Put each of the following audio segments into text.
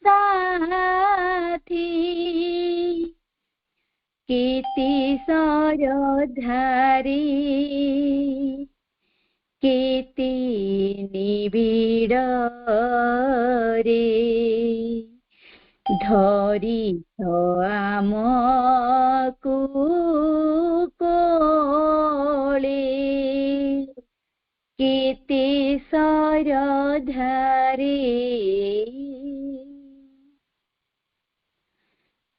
साथी केते सरधारी केते निबिड रे धरिछ आमकु कोले केते सरधारी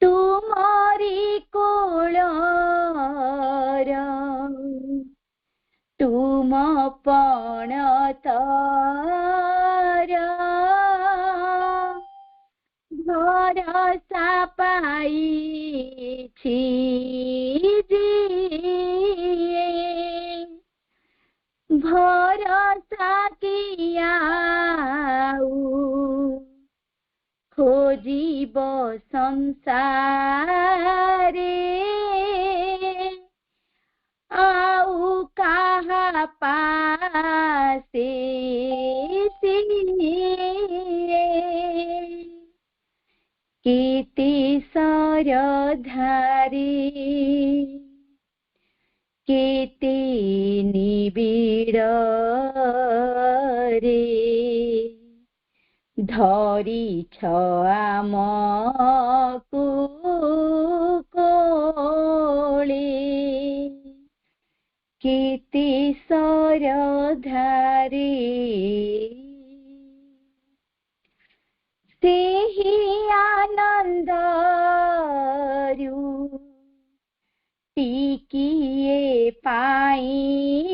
तुमरी कोलर तुम पणतर भरसा पाइछि जिए भरसा कियाउ खोजिब संसारे आउ कहा पासे सिए केते सरधारी केते निबिड रे धरिछ आमकु कोले केते सरधारी सेहि आनन्दरु टिकिए पाइकी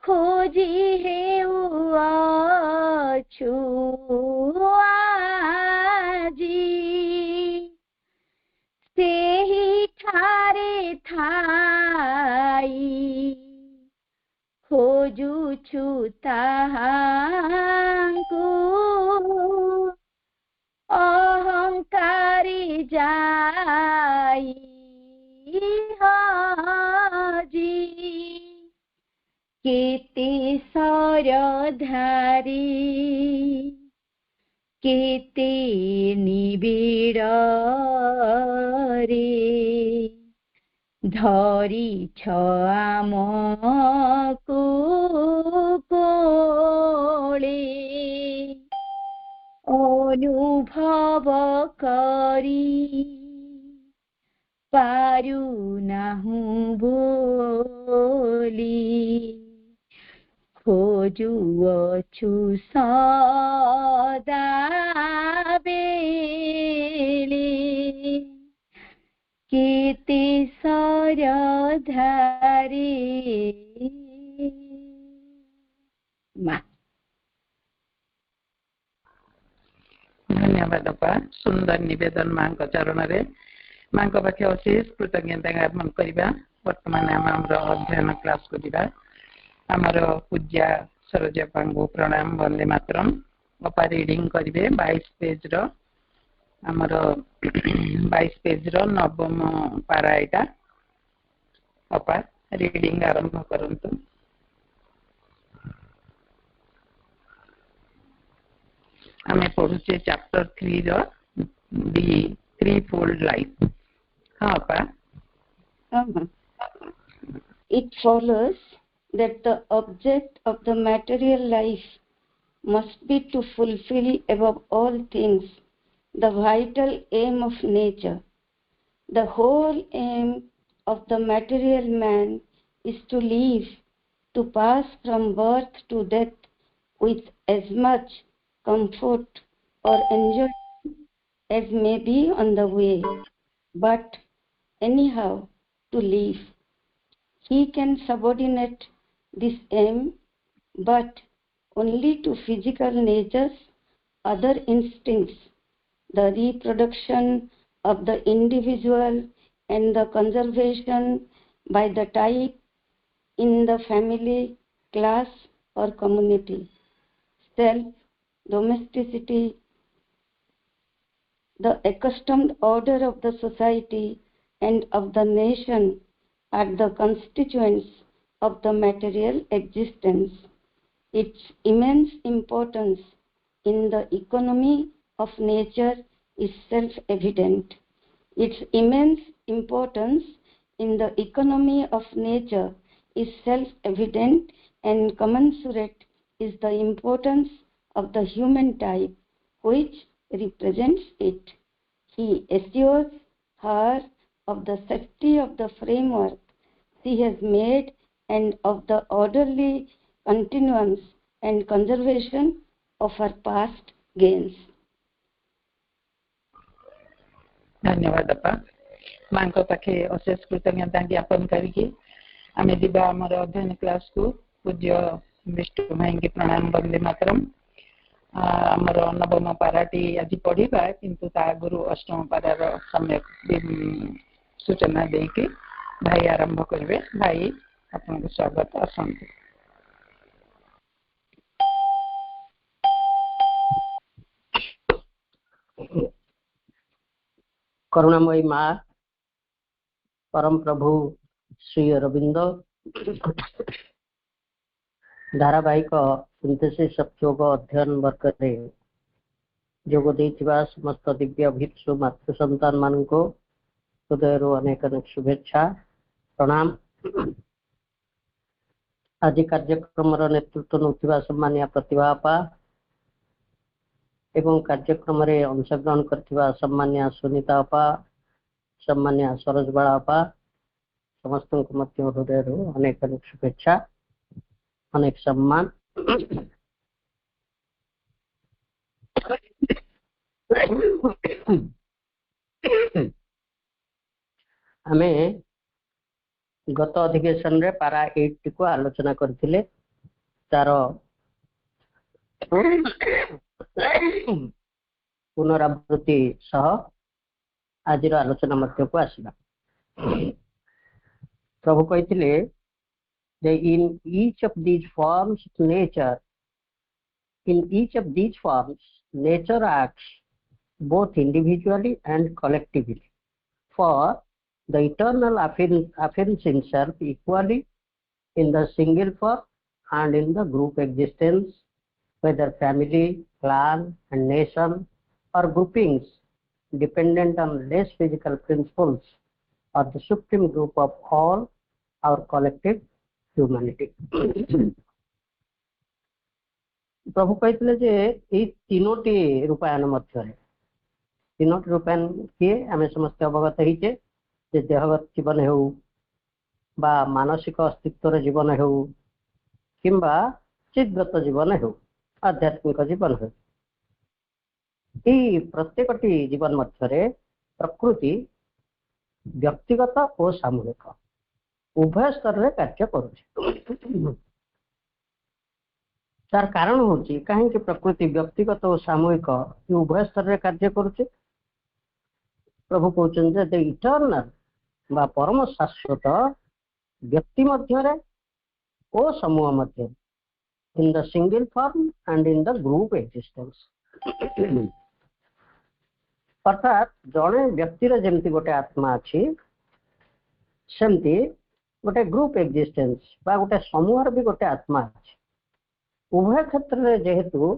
खोजी हेउछु आजी सेहि ठारे थाई खोजुछु ताहांकु अहंकारी जाई हाजी केते सरधारी केते निबिड रे धरिछ आमकु कोले अनुभव करी पारु नाहु बोली खोजुअछु सदा बेले केते सरधारी मा धन्यवाद अपा सुंदर निवेदन मां को चरण रे मां को पाखे अशेष कृतज्ञता ज्ञापन करबा वर्तमान आम अध्ययन क्लास को दिबा आमर पूज्या सरोजा पांगु प्रणाम वंदे मातरम अपा रीडिंग करिवे 22 पेज रो आमर 22 पेज रो नवम पारा एटा अपा रीडिंग आरंभ करंतु हमें पढ़ुचे चैप्टर 3 रो दी थ्रीफोल्ड लाइफ हाँ पा It follows that the object of the material life must be to fulfill above all things the vital aim of nature. The whole aim of the material man is to live, to pass from birth to death with as much comfort or enjoyment as may be on the way, but anyhow to live. He can subordinate this aim but only to physical nature's other instincts, the reproduction of the individual and the conservation by the type in the family, class or community, self, domesticity, the accustomed order of the society and of the nation are the constituents of the material existence. Its immense importance in the economy of nature is self-evident. Its immense importance in the economy of nature is self-evident, and commensurate is the importance of the human type which represents it. He assures her of the safety of the framework she has made and of the orderly continuance and conservation of her past gains. धन्यवाद अपा माँ पाखे अशेष कृतज्ञता ज्ञापन करके आम जा आम अध्ययन क्लास को पूज्य विष्णु भाई की प्रणाम वंदे मातरम। आमर नवम पाराटी आज पढ़ा किंतु ता आगु अष्टम पारार सम्यक सूचना देके भाई आरंभ करेंगे। भाई आपको स्वागत आसंतु। करुणामयी माँ परम प्रभु श्री अरविंद धारावाहिक सिंथेसिस ऑफ योग अध्ययन वर्ग में जोग देथिबा समस्त दिव्य भिक्षु मातृ संतान मान को हृदय अनेक अनेक शुभेच्छा प्रणाम। आज कार्यक्रम नेतृत्व नौथिबा सम्मानिया प्रतिभा आपा एवं कार्यक्रम रे अंशग्रहण करथिबा सम्मानिया सुनीता आपा सम्मानिया सरोज बाळा आपा समस्त को मध्य हृदय अनेक अनेक शुभेच्छा अनेक सम्मान। आमे गत अधिवेशन रे पारा 8 को आलोचना करथिले तार पुनरावृत्ति सह आज आलोचना मध्य को आसला। प्रभु कहते in each of these forms nature acts both individually and collectively for the eternal affirms himself equally in the single form and in the group existence, whether family, clan and nation or groupings dependent on less physical principles or the supreme group of all our collective humanity. प्रभु कहते जे ये तीनोटी रूपायन मध्य तीनोटी रूपायन किए आम समस्त अवगत होइचे जे देहगत जीवन हो बा मानसिक अस्तित्वर जीवन हो किंबा चिद्गत जीवन हो आध्यात्मिक जीवन हो ये प्रत्येकटी जीवन मध्य प्रकृति व्यक्तिगत और सामूहिक उभय स्तर रे कार्य करुचे। तार कारण होची कहीं प्रकृति व्यक्तिगत और सामूहिक उभय स्तर रे कार्य करुचे। प्रभु कहते द इटर्नल बा परम शाश्वत व्यक्ति मध्य रे ओ समूह मध्य in the single form and in the group existence अर्थात जड़े व्यक्ति जमती गोटे आत्मा अच्छी सेमती गोटे ग्रुप एक्जिस्टेंस बा गोटे समूह भी गोटे आत्मा अच्छी उभय क्षेत्र में जेहेतु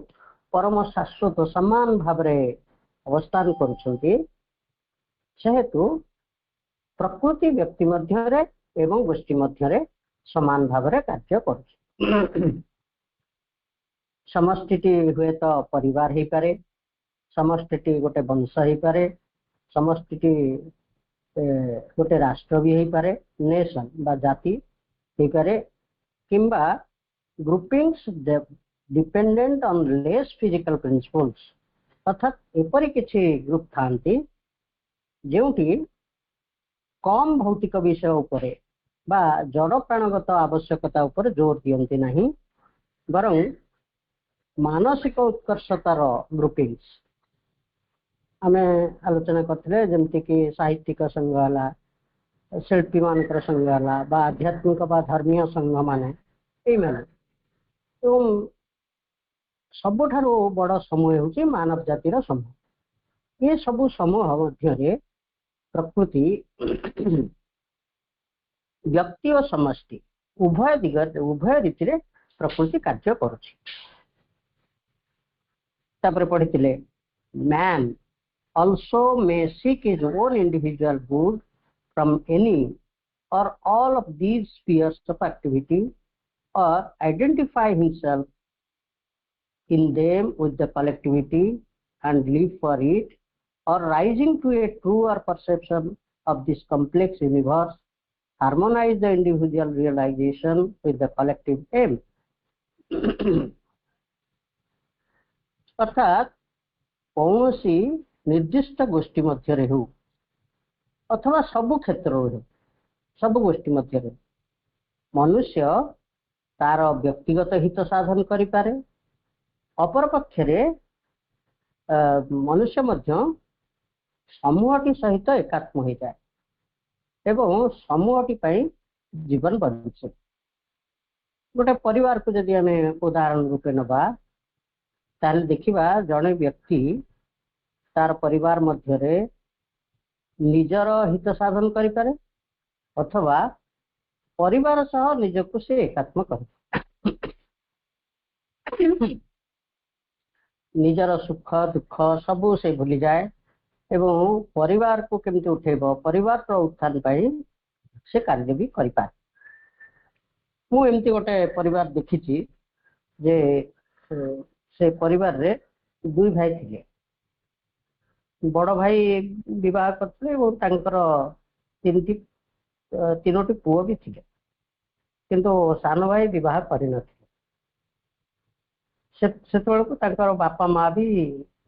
परम शाश्वत समान भाव अवस्थान करुछंती सेहेतु प्रकृति व्यक्ति मध्य एवं गोष्ठी मध्य समान भाव कार्य कर समष्टि हुए तो परिवार हो पारे समष्टि गोटे वंश हो पारे समष्टि गोटे राष्ट्र भी हो पारे नेशन बा जाति हो पारे किंबा groupings dependent on less physical principles अर्थात एपरी किछि ग्रुप थांती जेउठी कम भौतिक विषय उपरे बा जड़ प्राणगत आवश्यकता उपर जोर दियंती नहीं बरं मानसिक उत्कर्षतार ग्रुपिंग्स आमे आलोचना करथिले जेमति कि साहित्यिक संघ हला शिल्पी मानकर संघ हला बा आध्यात्मिक बा धर्मीय संघ माने ए माने एवं सबुठारु बड़ समूह होची मानव जातिर समूह ये सबु समूह मध्य प्रकृति व्यक्ति और समष्टि उभय दिग उभय रीति रे प्रकृति कार्य करुछि। तापर पढ़िथिले man also may seek his own individual good from any or all of these spheres of activity or identify himself in them with the collectivity and live for it, or rising to a truer perception of this complex universe, harmonize the individual realization with the collective aim. अर्थात कौनसी निर्दिष्ट गोष्ठी मध्य हो अथवा सबु क्षेत्र हो सबु गोष्ठी मध्य मनुष्य तार व्यक्तिगत हित साधन करि पारे, अपर पक्षरे मनुष्य मध्य समूहटी सहित एकात्म हो जाए एवं समूहटी पाई जीवन बंचे। गोटे परिवार को जदि आम उदाहरण रूपे नबा ताल देखिबा जड़े व्यक्ति तार परिवार मध्य निजर हित साधन करि पारे अथवा परिवार सह निजको से एकात्म करे। निजर सुख दुख सबू से भूली जाए एवं परिवार को केमती उठेब परिवार उत्थान पाई से कार्य भी करि पारे। मु एमती गोटे परिवार देखिछि जे से परिवार रे दुई भाई थिले। बड़ भाई विवाह करते और तांकर तीनोटी पुओ भी थिले किंतु सान भाई विवाह करि नथिले। सेतबेल को तांकर बापा माँ भी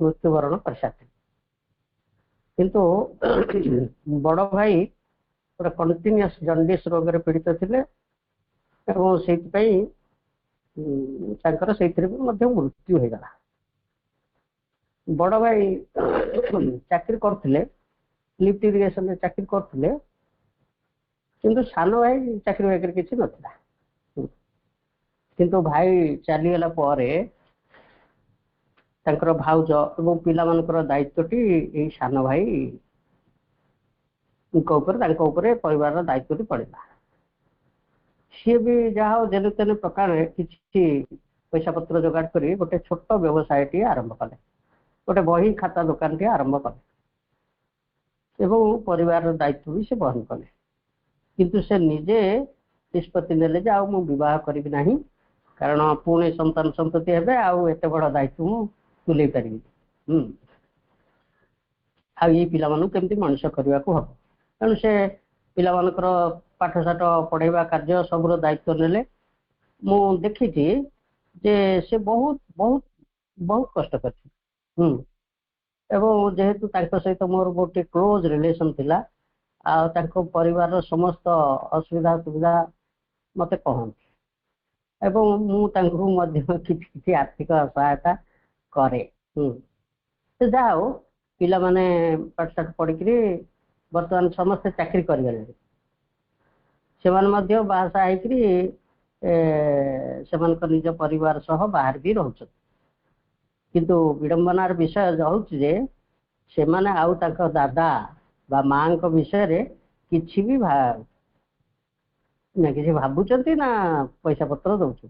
मृत्युवरण कर साथि किंतु बड़ भाई गोटे कंटिन्यूअस जंडिस रोग रे पीड़ित थिले एवं सेति तांकर सेथिरे मध्य मृत्यु हो गला। बड़ भाई चाकरी करथिले लिफ्ट इरिगेशन में चाकरी करथिले किंतु सान भाई चाकरी बाकरी किछि नथिला। किंतु भाई चली गला परे तांकर भाउज एवं पिला मानकर दायित्वटी एई सान भाई ऊपर परिवार दायित्वटी पड़ेगा। सी भी जहाँ जेने तेने प्रकार किसी पैसा पत्र जोगाड़ कर गोटे छोट व्यवसाय टी आरंभ कले, गोटे बही खाता दुकान टी आरंभ कले एवं परिवार दायित्व भी से बहन कले। किंतु से निजे निष्पत्ति नेले जे आउ विवाह करी नहीं कारण पुणे संतान संतति हेबे आउ एते बड़ दायित्व मु तुले पारि आ ये पिला मानु केमती मनुष्य करबा को हबो। तेणु से पिला मानकर पाठशाठ पढ़ेवा कार्य सबुर दायित्व नेले। मु देखी जे से बहुत बहुत बहुत कष्ट कर एवं जेहेतु सहित मोर गोटे क्लोज रिलेशन थिला आ परिवार समस्त असुविधा सुविधा मते कहते एवं मुझे आर्थिक सहायता करे। जाओ पिला माने पाठशाठ पढ़ी बर्तमान समस्ते चाकरी करगले से बाहासा निज परिवार सह बाहर भी रोच। किंतु विडंबनार विषय जे से माने आउ तांको दादा बा मां को विषय रे किछि भी ना किसी भावुचंती ना पैसा पत्र दौच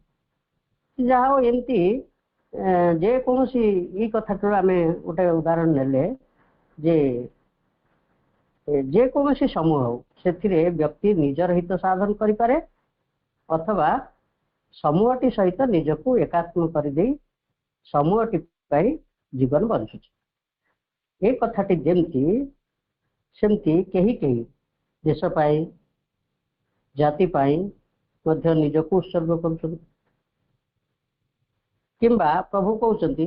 जहा एमती जे कौन सी कथा आम गोटे उदाहरण नेले जे कौन सी समूह हो से व्यक्ति निजर हित साधन करें अथवा समूहटी सहित निजको एकात्म कर समूहटी जीवन बंचु। ए कथाटी जमती सेमती कही कही देश पाई जाति पाई मध्य निजको उत्सर्ग कर किंबा प्रभु कहते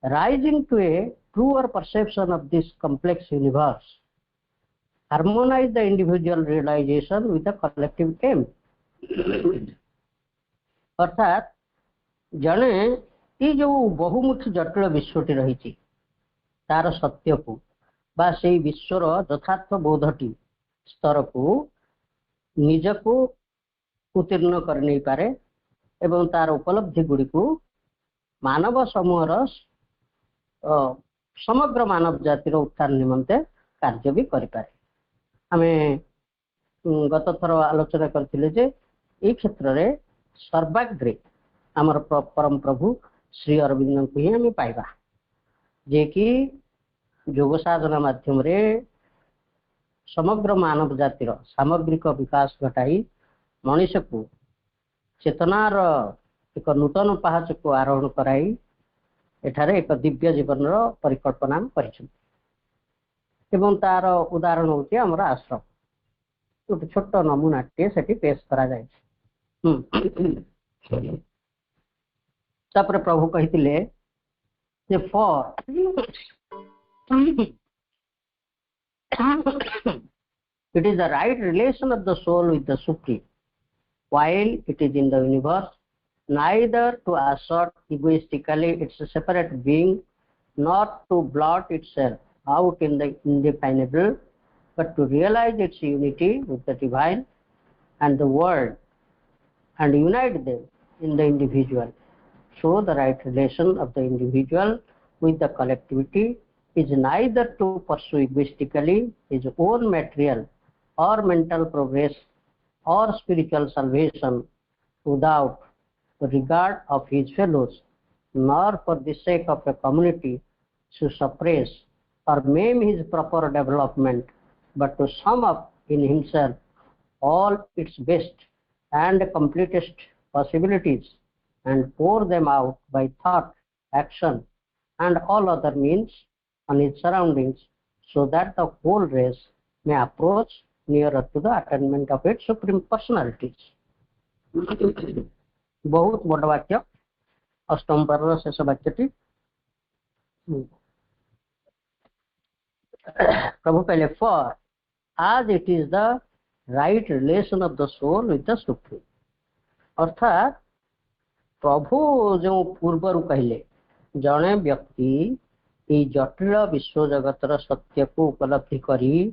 rising to a truer perception of this complex universe harmonise the individual realisation with the collective aim. अर्थात जड़े ये जो बहुमुखी जटिल विश्वटी रही तार सत्य को बा से विश्वर यथार्थ बोधटी स्तर को निजको उत्तीर्ण कर नहीं पारे एवं तार उपलब्धि गुड़ी को मानव समूहर समग्र मानव जातिर उत्थान निमंते कार्य भी करें। आमे गत थर आलोचना करथिले जे ए क्षेत्र रे सर्वाग्रे आमर परम प्रभु श्री अरविंद को ही आम पाइबा जे कि योग साधना माध्यम रे समग्र मानव जातिर सामग्रिक विकास घटाई मनुष्य को चेतनार एक नूतन पहाच को आरोहण कराई एठारे एक दिव्य जीवन परिकल्पना एवं तार उदाहरण होती आमर आश्रम गोटे छोट नमूना टे सेठी पेश करा जाए। तापर प्रभु कहिथिले जे for it is the right relation of the soul with the supreme while it is in the universe, neither to assert egoistically its separate being nor to blot itself out in the indefinable, but to realize its unity with the divine and the world and unite them in the individual. So the right relation of the individual with the collectivity is neither to pursue egoistically his own material or mental progress or spiritual salvation without the regard of his fellows, nor for the sake of a community to suppress or maim his proper development, but to sum up in himself all its best and completest possibilities and pour them out by thought, action, and all other means on his surroundings, so that the whole race may approach nearer to the attainment of its supreme personalities. बहुत बड़ वाक्य अष्टम पर्व शेष वाक्यटी प्रभु कहले फॉर आज it is the right relation of the soul with the supreme अर्थात प्रभु जो पूर्वर कहले जड़े व्यक्ति ये जटिल विश्व जगतर सत्य को उपलब्धि करी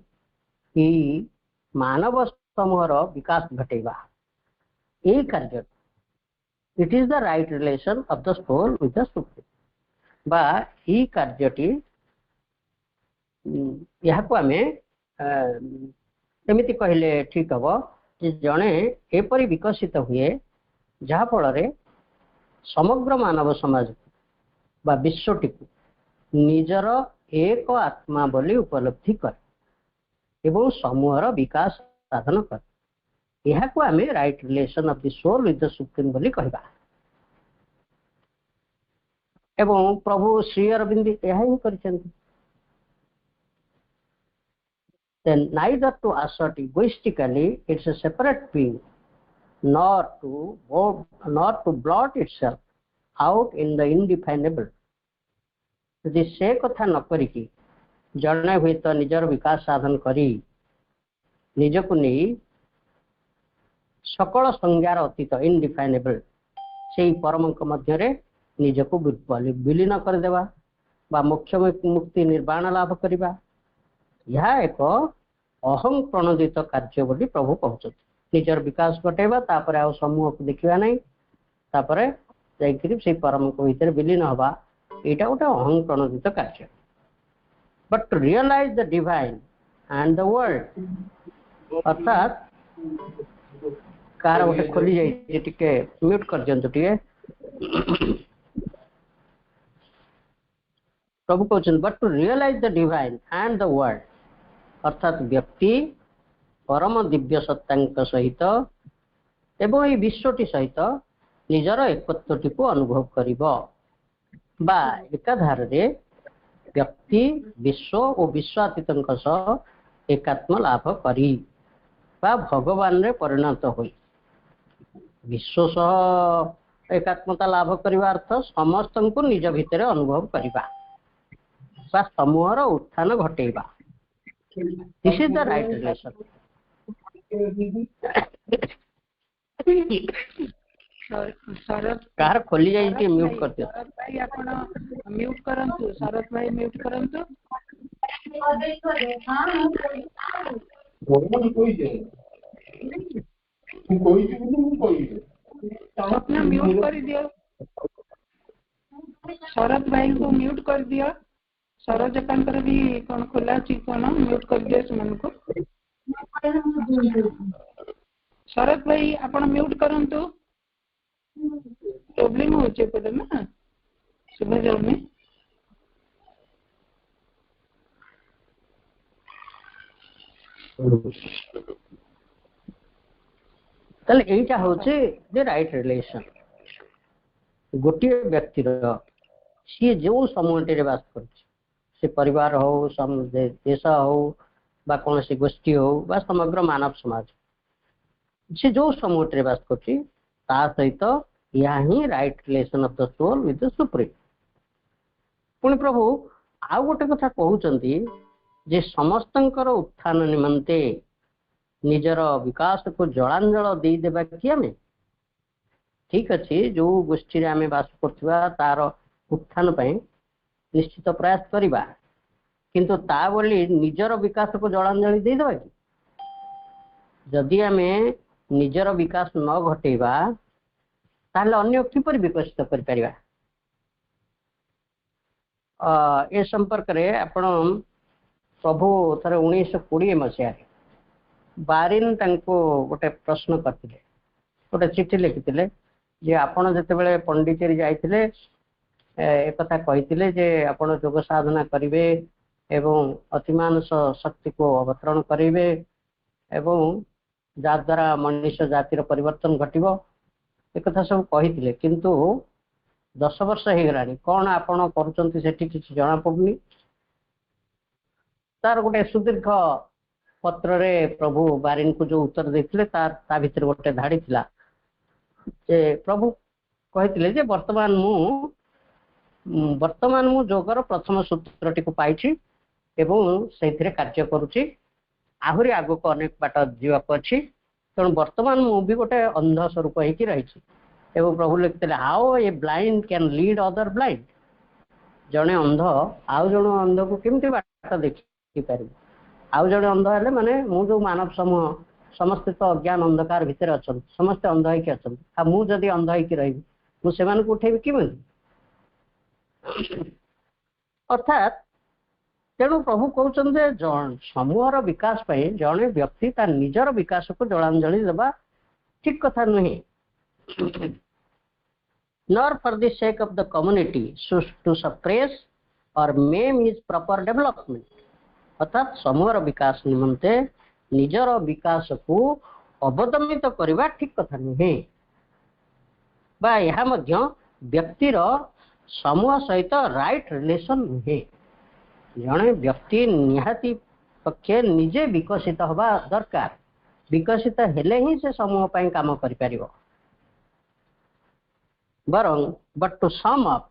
मानव समूहर विकास घटेगा ये कार्य it is the right relation of the soul with the supreme बा ही कार्यटी यहाँ को आम एमती कहले ठीक हम जड़े एपरी विकसित हुए जहा फल समग्र मानव समाज बा विश्वटी को निजर एक आत्मा बोली उपलब्धि करे एवं समूहर विकास साधन करे यह को आम right relation of the soul with the supreme बोली कहबा एवं प्रभु श्री अरविंद यह ही करिसेंती then neither to assert egoistically its a separate being nor to blot itself out in the indefinable यदि से कथा न करिकी जड़े हुए तो निजर विकास साधन करी निजक नहीं सकल संज्ञार अतीत इनडिफाइनेबल से परम मध्य निजक विलीन करदेवा बा मोक्ष मुक्ति निर्वाण लाभ करवा यह एक अहं प्रणोदित कार्य बोली प्रभु कहते निजर विकास घटेबा तापर आ समूह को देखा नहीं तापर जाकरी से परम भीतर विलीन हवा यहाँ गोटे अहं प्रणोदित कार्य but to realise the divine and the world अर्थात कार गोटे खोली जाइए म्यूट कर दिंतु टे प्रभु कहते but to realise the divine and the world अर्थात व्यक्ति परम दिव्य सत्ता सहित एवं ये विश्वटी सहित निजर एकत्वटी को अनुभव करिबो बा एकाधार रे व्यक्ति विश्व और विश्वातीत एकात्म लाभ करी बा भगवान रे परिणत होई विश्व सह एकात्मता लाभ करने अर्थ समस्त को निज भितर अनुभव करवा बा समूहर उत्थान घटेबा this is the right relation शरद कार खोली जाई म्यूट कर दियो शरद भाई आपण म्यूट करंतु शरद भाई म्यूट करंतु अपना म्यूट कर दियो शरद भाई को म्यूट कर दियो सरोज कांकर भी कौन खोला छी कौन म्यूट कर दियो मन को शरद भाई आपण म्यूट करंतु प्रॉब्लम होचे पड़े ना सुबह जाऊनी ताले एटा होचे जे राइट रिलेशन गोटे व्यक्ति सी जो समूह बास कर परिवार हो देश हो कौन सी गोष्ठी हो समग्र मानव समाज से जो समूह बास कर सहित यह ही right relation of the soul with the supreme पुणी प्रभु आउ गोटे कथा कहते जे समस्तंकर उत्थान निमंते निजर विकास को जलांजल देदेबा कि आम ठीक अच्छे जो गोष्ठी आम बास कर तार उत्थान निश्चित प्रयास करवा किंतु ता बोली निजर विकास को जलांजलि देदेबा कि जदि आम निजर विकास न घटेबा ताहले अन्य किपर विकसित कर परिबा ए संपर्क रे आपण प्रभु थरे 1920 मसीह बारिन तांको गोटे प्रश्न करथिले गोटे चिठी लिखिथिले जे आपण जतेबेले पंडिचेरी जाइथिले एक कथा कहिथिले जे आपण योग साधना करिवे एवं अतिमानस शक्ति को अवतरण करिवे एवं जा द्वारा मनुष्य जातिर परिवर्तन घटिबो एक कथा सब कहिथिले किंतु 10 वर्ष हो गलानी कौन आपण करूचंती सेठी किछि जणा पडुनी तार गोटे सुदीर्घ पत्र रे प्रभु बारिन को जो उत्तर देथिले ता भीतर गोटे धाड़ी थिला जे प्रभु कहिथिले जे वर्तमान मु जोगर प्रथम सूत्रटी को पाइछि एवं सेथिरे कार्य करूछि आहुरी आगो को अनेक बाट जीवा अछि तेणु वर्तमान मु भी गोटे अंध स्वरूप होइकी रहिछि एवं प्रभु लिखते how a blind can lead other blind जड़े अंध आउ जन अंध को केमती बाट देखी पार आउ जड़े अंध है माने मु जो मानव समूह समस्ते तो अज्ञान अंधकार भितर अच्छा समस्ते अंध होइकी अच्छा मुझे अंध होइकी रही मुझे उठेबी कि अर्थात तेणु प्रभु कहते समूहर विकास जड़े व्यक्ति तार निजर विकास को जलांजलि देवा ठीक कथा नुहे nor for the sake of the community so to suppress or maim his proper development अर्थात समूहर विकास निमंते निजर विकास को अवदमित करवा ठीक कथा नुहे बा यह मध्य व्यक्तिर समूह सहित राइट रिलेशन नुहे जड़े व्यक्ति निहाती पक्षे निजे विकसित हवा दरकार विकसित हेले ही से समूह पर काम कर पारिबो बरं but to sum up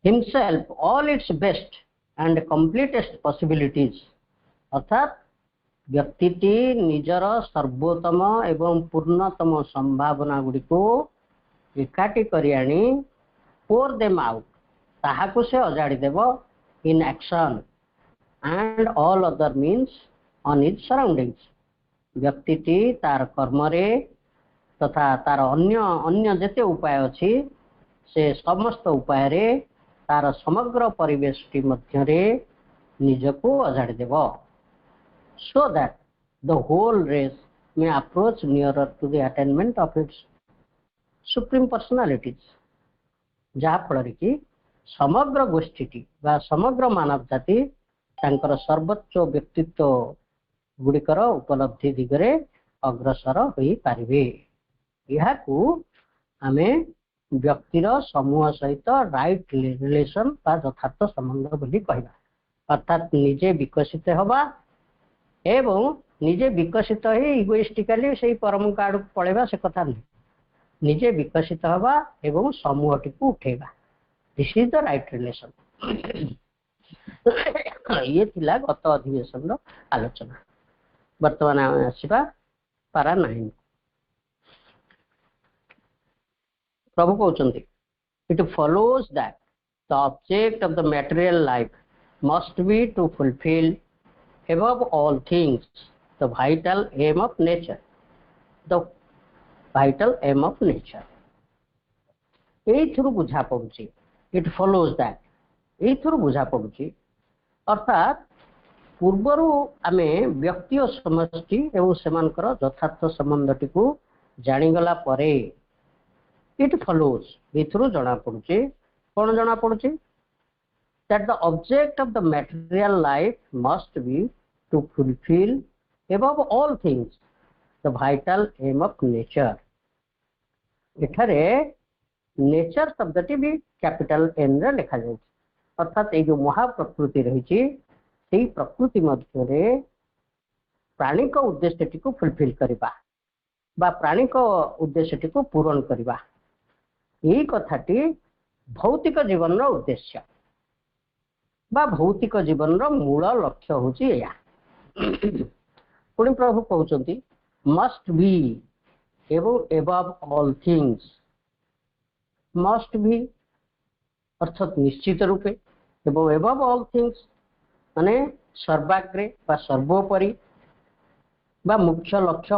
himself all its best and completest possibilities अर्थात व्यक्तिटी निजर सर्वोत्तम एवं पूर्णतम संभावना गुड़ी को एकाठी करी आनी pour them out ताहाकु से अजाड़ी देव in action and all other means on its surroundings व्यक्तिटी तार कर्म रे तथा तार अन्य जेते उपाय अछि से समस्त उपाय रे तार समग्र परिवेश टी मध्य रे निजको अजाड़ी देव so that the whole race may approach nearer to the attainment of its supreme personalities जहा फल कि समग्र गोष्ठी बा समग्र मानव जाति तांकर सर्वोच्च व्यक्तित्व गुड़िकर उपलब्धि दिगरे अग्रसर होई पारिबे यहाकू आमे व्यक्तिर समूह सहित राइट रिलेशन बा यथार्थ संबंध बोली कहबा अर्थात निजे विकसित हवा एवं निजे विकसित ही इगोइस्टिकली से परम कार्ड पळेबा से कथा नहीं निजे विकसित हवा एवं समूह टी को उठेबा this is the right relation ये थिला गत अधिवेशन रो आलोचना वर्तमान आसवा पारा 9 प्रभु कहते it follows that the object of the material life must be to fulfil above all things the vital aim of nature the vital aim of nature एथुरु बुझा पड़ुची it follows that एथुरु बुझा पड़ुची अर्थात पूर्वर आमे व्यक्ति और समष्टि एवं सेमानकर यथार्थ संबंधटी को जानीगला परे इट फॉलोज एथुरु जना पड़ुचे कौन जना पड़ुचे that the object of the material life must be to fulfill above all things the vital aim of nature एठारे नेचर शब्दटी भी कैपिटल एन रे लिखा जाए अर्थात ये जो महाप्रकृति रही प्रकृति मध्य प्राणी को उद्देश्यटी को फुलफिल करवा बा प्राणी को उद्देश्यटी को पूरण करवा यही कथाटी भौतिक जीवन रो उद्देश्य बा भौतिक जीवन रो मूल लक्ष्य होची या पुणी प्रभु कहउचंती मस्ट बी एवं above all things must be अर्थात निश्चित रूपे एवं एबव ऑल थिंग्स माने सर्वाग्रे बा सर्वोपरि बा मुख्य लक्ष्य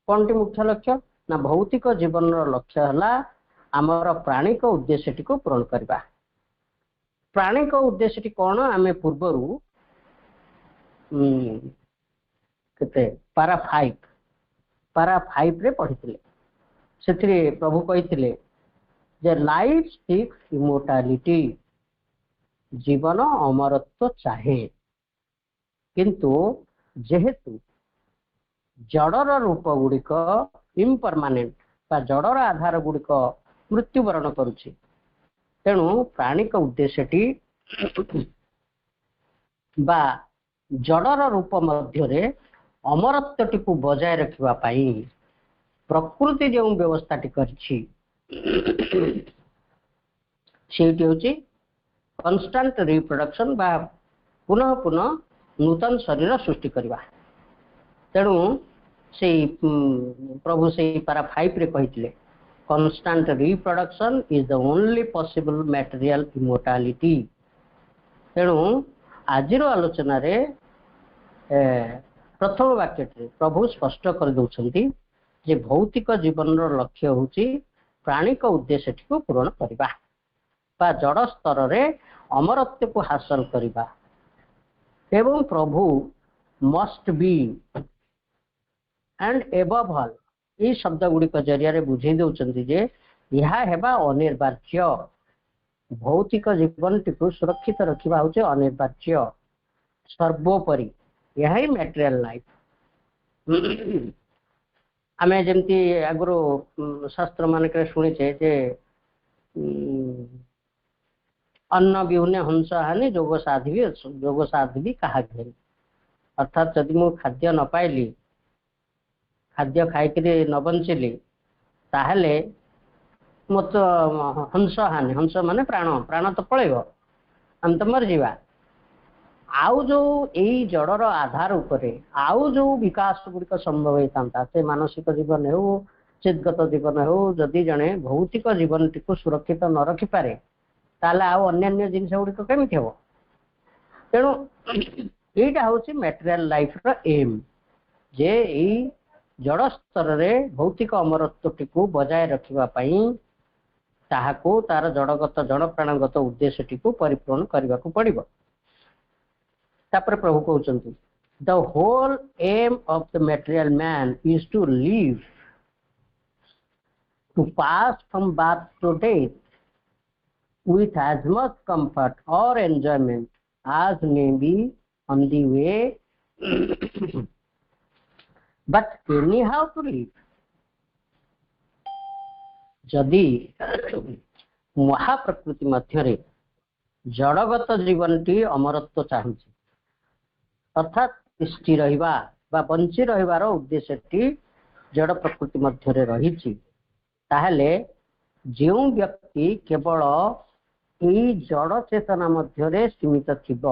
कौन टी मुख्य लक्ष्य ना भौतिक जीवन लक्ष्य है आमर प्राणिक उद्देश्यटी को पूरण करवा प्राणिक उद्देश्यटी कौन आम पूर्वर केते पारा 5 रे पढ़ी से प्रभु कही जे लाइफ सीक्स इमोर्टालिटी जीवन अमरत्व चाहे किंतु जेहेतु जड़र रूप गुड़िक इम्परमानेंट बा जड़र आधार गुड़िक मृत्युवरण करुछि तेणु प्राणिक उद्देश्यटी बा जड़र रूप मध्य अमरत्वटी को बजाय रखिबा पाई प्रकृति जो व्यवस्थाटी करछि सेठी होछि कन्स्टांट रिप्रोडक्शन बा पुनः पुनः नूतन शरीर सृष्टि करवा तेणु से प्रभु से पारा 5 रे कहितले constant reproduction is the only possible material immortality तेणु आजिर आलोचना रे प्रथम वाक्य प्रभु स्पष्ट कर दउछंती जे भौतिक जीवन रो लक्ष्य होची प्राणिक उद्देश्य को पूर्ण करवा बा जड़ स्तर रे अमरत्व को हासिल करवा एवं प्रभु must be and above all ये शब्द गुड़िक जरिया बुझे दउछंती जे यह हेबा अनिर्वाच्य भौतिक जीवन को सुरक्षित रखिबा होचे अनिर्वाच्य सर्वोपरि यही मटेरियल लाइफ आम जमती आगुरी शास्त्र मानक शुणीचे जे अन्न बिहुने हंस हानि जोग साधि भी कहा घेरी अर्थात जदि मु खाद्य न पाइली खाद्य खाइक न बंचिली ताहले मत हंस हानि हंस माने प्राण तो पलैब आम तो मरजा आउ जो यही जड़र आधार उपरे आउ जो विकास गुड़िक संभव होता से मानसिक जीवन हो चितगत जीवन हो जदि जड़े भौतिक जीवन टी सुरक्षित न रखिपारे ताले आउ अन्य जिनस गुड़िक केमिति हो तेणु यहीटा हूँ मटेरियल लाइफ रो एम जे यही जड़ स्तर रे भौतिक अमरत्वटी को बजाय रखिबा पई ताहाको तार जड़गत जड़ प्राणगत उद्देश्यटी को परिपूर्ण करने को पड़िबो तापर प्रभु कहउचंती the whole aim of the material man is to live to pass from birth to death with as much comfort or enjoyment as may be on the way but anyhow to live जदि महाप्रकृति मध्य जड़गत जीवनटी अमरत्व चाहूँगी अर्थात स्थिर रहिबा बा bunchy रहिबार उद्देश्यटी जड़ प्रकृति मध्य रही ताहले जो व्यक्ति केवल यही जड़ चेतना मध्य सीमित थिब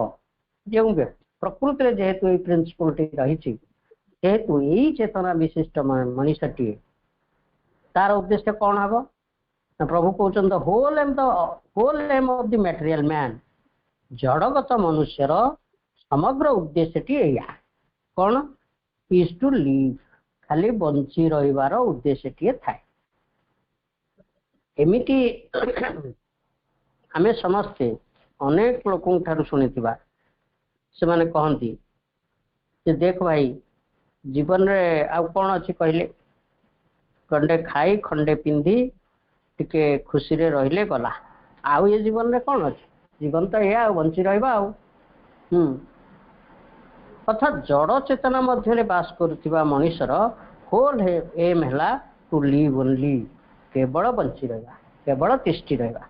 जो व्यक्ति प्रकृति रे जेहेतु ये प्रिंसिपल रही जेहेतु यही चेतना विशिष्ट मनीषटी तार उद्देश्य कौन हम प्रभु कहते whole aim of the material man जड़गत मनुष्यर समग्र उद्देश्यटी या कौन इज टू लिव खाली बंची रहिबार उद्देश्यटी थाए एमिति आमे समस्ते अनेक लोकों ठारू शुणिथिबा से माने कहती जे देख भाई जीवन रे आ कौन अच्छी कहले खंडे खाई खंडे पिंधि टिके खुशी रे रहिले गला आउ ये जीवन रे कौन अच्छे जीवन तो या बंची रहा अर्थात जड़ चेतना मध्य बास करुवा मनीषर होल एम है टू लिव ओनली केवल बंची रहा केवल तिष्ठि रहा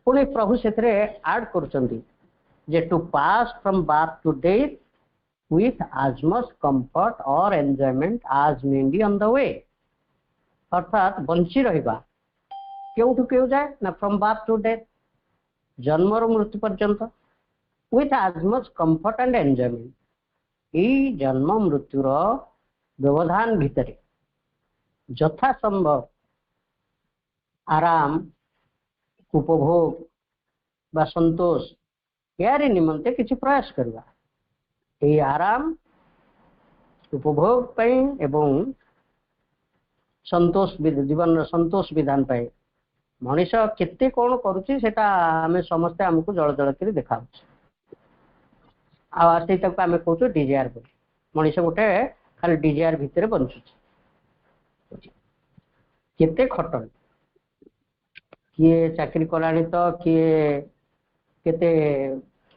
पुणी प्रभु से आड कर to pass from birth to death with as much comfort or enjoyment as may be on the way अर्थात बंची रहिबा केउठु केउ जाए ना फ्रॉम बार्थ टू डेथ जन्म रो मृत्यु पर्यंत with as much comfort and enjoyment ई जन्म मृत्यु रो व्यवधान भितरे यथा संभव आराम उपभोग बा संतोष यारी निमंते किछि प्रयास करबा ये आराम उपभोग पाई एवं संतोष जीवन संतोष विधान पाई मनीष केते कौन करुच्ची सेटा आमे समस्ते आमको जल जल कर देखा आम कहूँ डिजायर बोली मनीष गोटे खाली डिजायर भितर बंचुची केते खटन किए चाकरी कलानी तो किए केते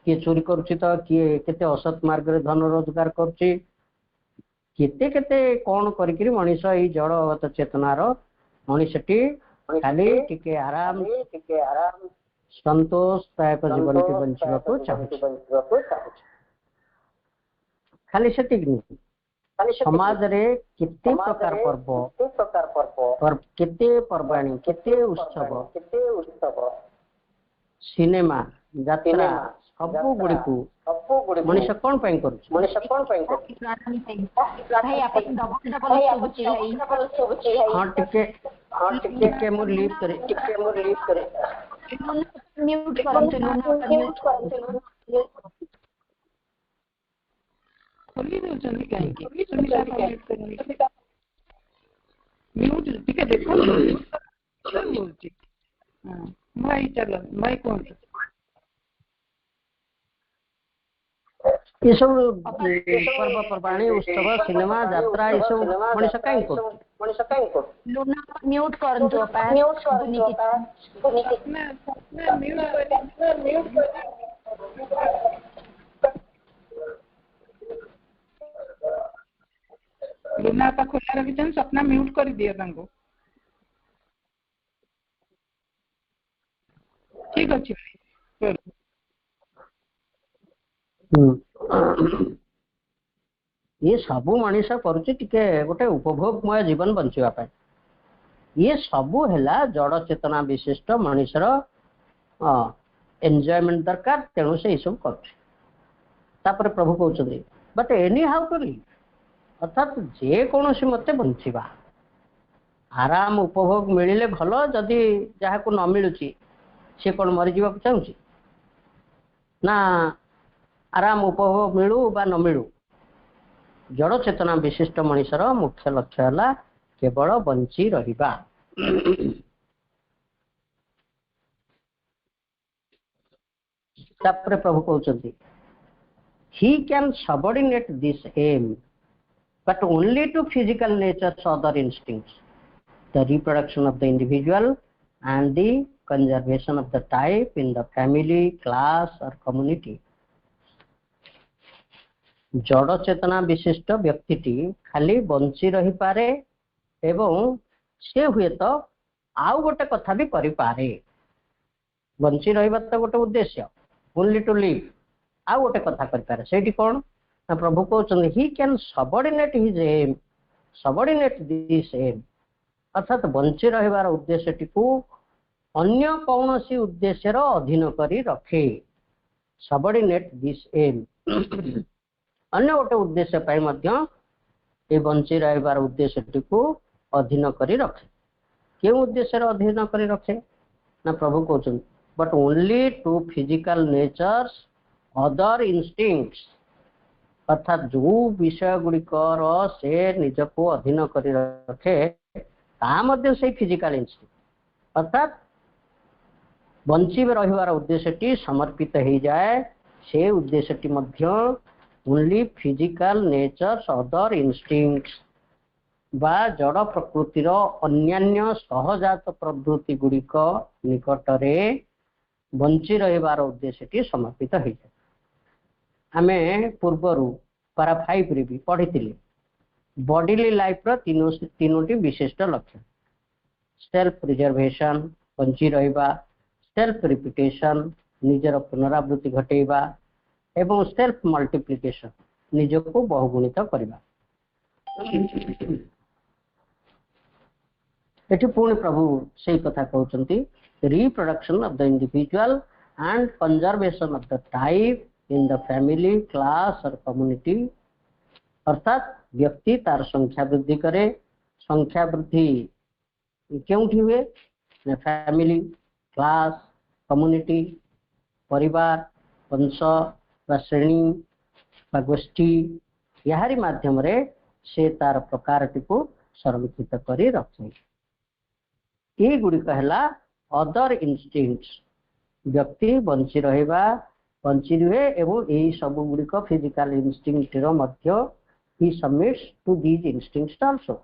किए चोरी करुच्ची तो किए केते असत मार्ग रे धन रोजगार करुच्ची केते केते कौन करी मनीष ये जड़गत चेतनार मनीषटी खाली टिके आराम संतोषदायक जीवन के बंचवा को चाहूँ खाली सेतिक नहीं समाज रे केते प्रकार पर्व केते पर्वाणी केते उत्सव सिनेमा यात्रा सबु गुड़ी को मनीष कौन पाई करू मनीष कौन पाई भाई आपन डबल डबल सोचै हां टिके मोर लीव करे म्यूट करंतु खोली दउछन काहे सुनिला म्यूट टिके देखो बोलची हां भाई चलो मैं कौन ये सब पर्व पर्वाणी उत्सव सिनेमा यात्रा ये सब मनीष कहीं को लुना म्यूट करंतु अपा लुना का खोला रखी सपना म्यूट कर दिया तांको ठीक अच्छे ये सबू मनीष करुच्ची टिके गोटे उपभोगमय जीवन बंचवा ये सबू है जड़ चेतना विशिष्ट मनीषर एंजॉयमेंट दरकार तेणु से सब कर प्रभु कहते but anyhow to live अर्थात जेकोसी मत बंचवा आराम उपभोग मिले भल जदि जहाँ को न मिलूँ सी कौन मरीज चाहूँ ना आराम उपभोग मिलू बा न मिलू जड़ चेतना विशिष्ट मनीषर मुख्य लक्ष्य है केवल बंची रहिबा तापर प्रभु कहते he can subordinate this aim but only to physical natures other instincts the reproduction of the individual and the conservation of the type in the family, class or community. जड़ चेतना विशिष्ट व्यक्ति खाली बंची रही पारे एवं से हुए तो आउ गोटे कथा भी करि पारे बंची रही तो गोटे उद्देश्य ओनली टू लिव आउ गोटे कथा करि पारे सेठी कोन प्रभु कहउछन he can subordinate his aim subordinate this aim अर्थात बंची रहिबार उद्देश्यटी को अन्य कौन सी उद्देश्य अधीन करी रखे सबऑर्डिनेट दिस एम अन्य गोटे उद्देश्य ये बंची रहिबार उद्देश्यटी को अधीन करी रखे क्यों उद्देश्य अधीन करी रखे ना प्रभु कहते but only to physical natures other instincts अर्थात जो विषय गुड़िकर से निजको अधीन करी रखे से फिजिकल इंस्टिंक्ट अर्थात बंची रहिबार उद्देश्यटी समर्पित हो जाए से उद्देश्यटी मध्य only physical natures other instincts बा जड़ प्रकृतिर अन्यान्य सहजात प्रवृत्ति गुड़िक निकटरे बंची रहिबार उद्देश्यटी समर्पित हो जाए। आमे पूर्वरु पारा 5 रे भी पढ़ी बॉडीली लाइफ रो तीनोटी विशिष्ट लक्ष्य सेल्फ प्रिजर्वेशन बंची रहिबा, सेल्फ रिपिटेशन निजर पुनरावृत्ति घटेबा एवं सेल्फ मल्टीप्लिकेशन निजको बहुगुणित करबा। एठी पुणी प्रभु से कथा कहउचंती reproduction of the individual and conservation of the type in the family class और कम्युनिटी। अर्थात व्यक्ति तार संख्या वृद्धि करे। संख्या वृद्धि क्योंठी हुए? फैमिली, क्लास, कम्युनिटी, परिवार, वंश व श्रेणी व गोष्ठी याहारी माध्यम रे से तार प्रकारटी को संरक्षित करी रखे। ये गुड़िक है अदर इंस्टिंक्ट्स व्यक्ति बंची रहिबा बंची रुहे एवं यही सब गुड़िक फिजिकल इंस्टिंक्ट रो मध्य he submits to these instincts also.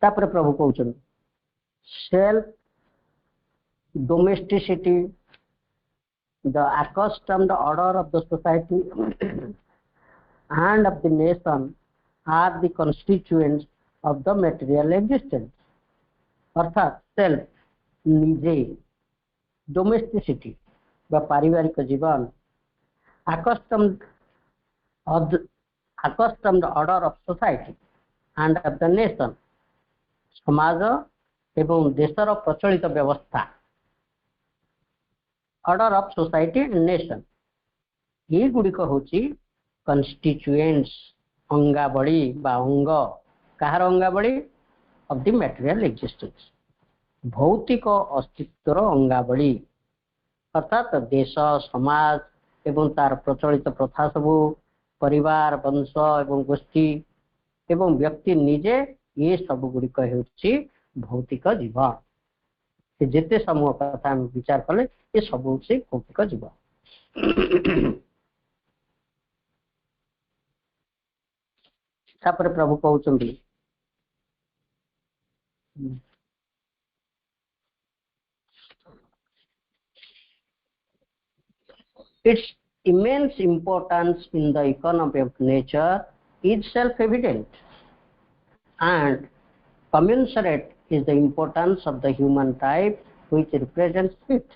तापर प्रभु कहउछन सेल्फ domesticity, the accustomed order of the society and of the nation are the constituents of the material existence। अर्थात सेल्फ निजे, डोमेस्टिसिटी व पारिवारिक जीवन, accustomed order of society and of the nation समाज एवं देशर प्रचलित व्यवस्था order of society and nation ये गुड़िक हूँ कन्स्टिट्यूएंट्स अंगावली बा अंग कहार अंगावली ऑफ द मटेरियल एक्जिस्टेंस भौतिक अस्तित्वर अंगावली। अर्थात देश समाज एवं तार प्रचलित प्रथा सबू परिवार वंश एवं गोष्ठी एवं व्यक्ति निजे ये सब गुड़िक हूँ भौतिक जीवन। जिते समूह कथा विचार कले ये सब से भौतिक जीवन। तापर प्रभु कहउचंदी its immense importance in the economy of nature is self-evident and commensurate is the importance of the human type which represents it।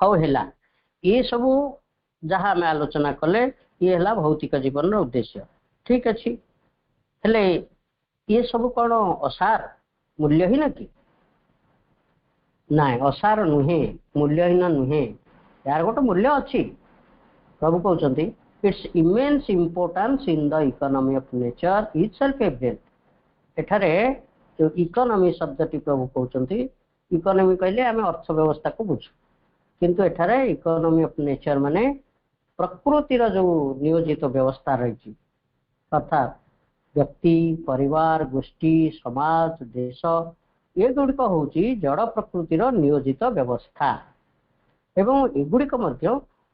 कौ हेला ये सब जहाँ आम आलोचना कले ये है भौतिक जीवन उद्देश्य ठीक अच्छी हेले ये सब कौन असार मूल्यहीन कि ना? असार नुहे मूल्यहीन नुहे यार गोटे मूल्य अच्छी। प्रभु कहते its immense importance in the economy of nature is self evident. एठारे जो इकोनॉमी शब्दटी प्रभु कहते इकोनॉमी कहले आम अर्थव्यवस्था को बुझु किंतु एठारे इकोनॉमी ऑफ नेचर माने प्रकृतिर जो नियोजित व्यवस्था रही अर्थात व्यक्ति परिवार गोष्ठी समाज देश ये गुड़िक हूँ जड़ प्रकृतिर नियोजित व्यवस्था एवं एगुड़िक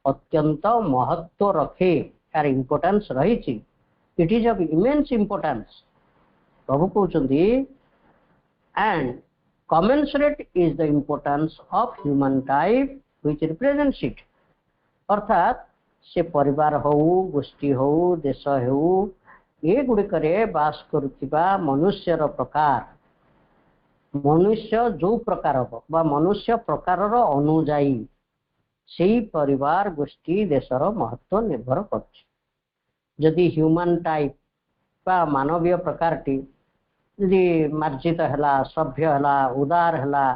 अत्यंत महत्व रखे यार इम्पोर्टेंस रही। It is of immense importance. प्रभु कहते and commensurate is the importance of human type which represents it. अर्थात से परिवार हो गोष्ठी हो देश हो ये गुड़िक बास करुवा मनुष्यर प्रकार मनुष्य जो प्रकार बा मनुष्य प्रकार अनुजाई से परिवार गोष्ठी देशर महत्व निर्भर करी। ह्यूमन टाइप बा मानवीय प्रकारटी यदि मार्जित है सभ्य है उदार है